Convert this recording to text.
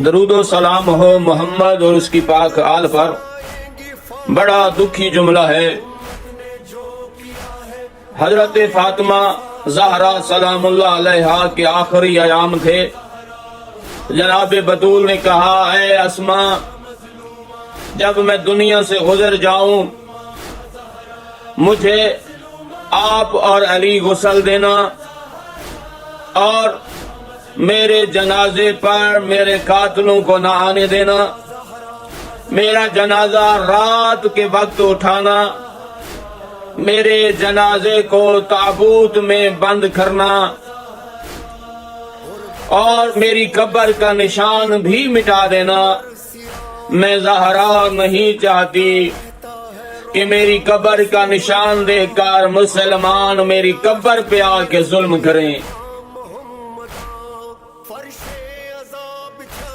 दरूदो सलाम हो मोहम्मद और उसकी पाक आल पर। बड़ा दुखी जुमला है। हजरत फातिमा ज़हरा सलामुल्लाह अलैहा के आखिरी अयाम थे। जनाब बतूल ने कहा, ऐ अस्मा, जब मैं दुनिया से गुजर जाऊं मुझे आप और अली गुस्ल देना और मेरे जनाजे पर मेरे कातलों को न आने देना। मेरा जनाजा रात के वक्त उठाना, मेरे जनाजे को ताबूत में बंद करना और मेरी कब्र का निशान भी मिटा देना। मैं ज़हरा नहीं चाहती कि मेरी कब्र का निशान देखकर मुसलमान मेरी कब्र पे आके जुल्म करें।